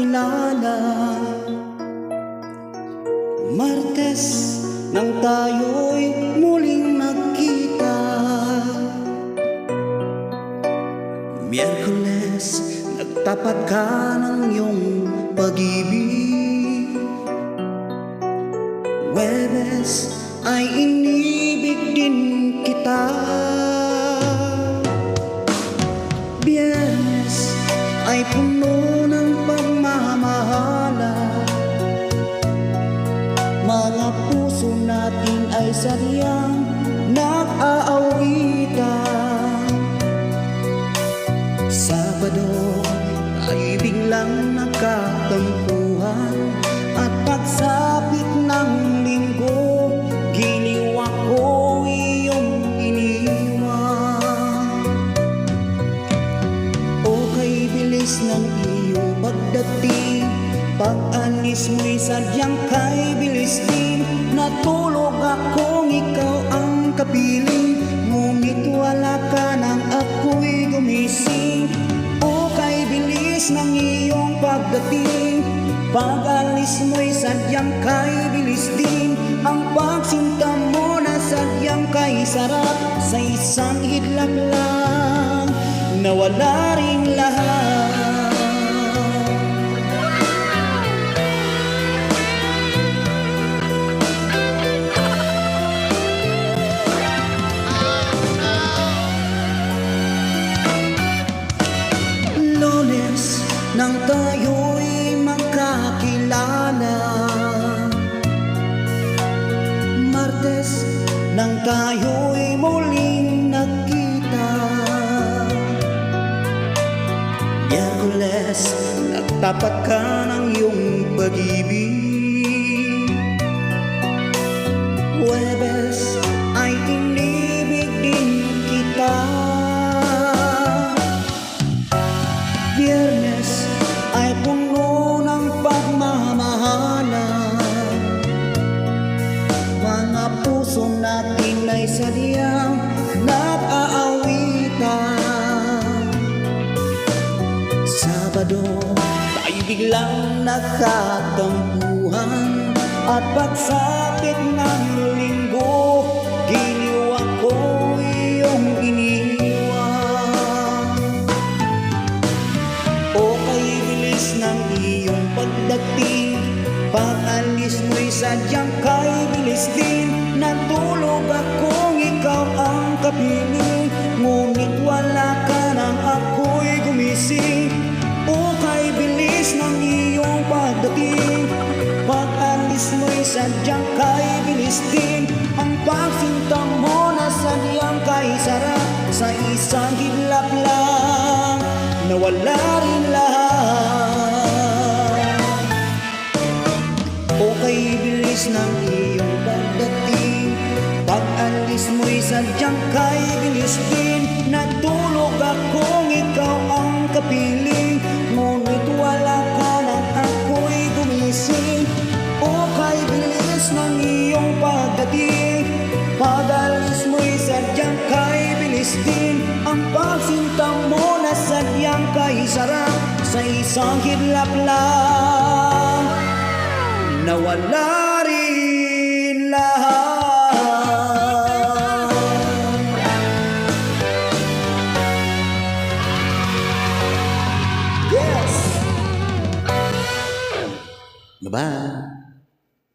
magkakilala. Martes nang tayo'y muling nagkita, Miyerkules nagtapat ka ng iyong pag-ibig, Huwebes ay inibig din kita, Biyernes ay puno ng pagmamahala. Mga puso natin ay sadyang nag-aawitan. Sabado ay biglang nagkatampuhan, at pagsapit ng linggo, giniwa ko iyong iniwan. O kay bilis ng iyong pagdating, pag-alis mo'y sadyang kay bilis din. Natulog akong ikaw ang kapiling, ngunit wala ka nang ako'y gumising. O kay bilis ng iyong pagdating, pag-alis mo'y sadyang kay bilis din. Ang pagsinta mo na sadyang kay sarap, sa isang hidlap lang nawala ring lahat. Nang tayo'y magkakilala, Martes nang tayo'y muling nagkita, Miyerkules nagtapat ka ng iyong pag-ibig, Huwebes ay inibig din kita, Biyernes ay puno ng pagmamahala. Mga puso natin ay sadyang nag-aawitan. Sabado tayo biglang nagkatampuhan, at pagsapit ng linggo, giniwa ko iyong iniwan. O kay bilis ng iyong pagdating, pag-alis mo'y sadyang kay bilis din. Natulog akong ikaw ang kapiling, ngunit wala ka nang ako'y gumising. O kay bilis ng iyong pagdating, pag-alis mo'y sadyang kay bilis din. Ang pagsinta mo na sadyang kay sarap, sa isang hidlap lang nawala rin lahat. O kay bilis ng iyong pagdating, pag-alis mo'y sadyang kay bilis din. Natulog akong ikaw ang kapiling, ngunit wala ka nang ako'y gumising. O kay bilis ng iyong pagdating, pag-alis mo'y sadyang kay bilis din. Ang pagsinta mo na sadyang kay sarap, sa isang hidlap lang nawala rin lahat. Yes! Bye-bye.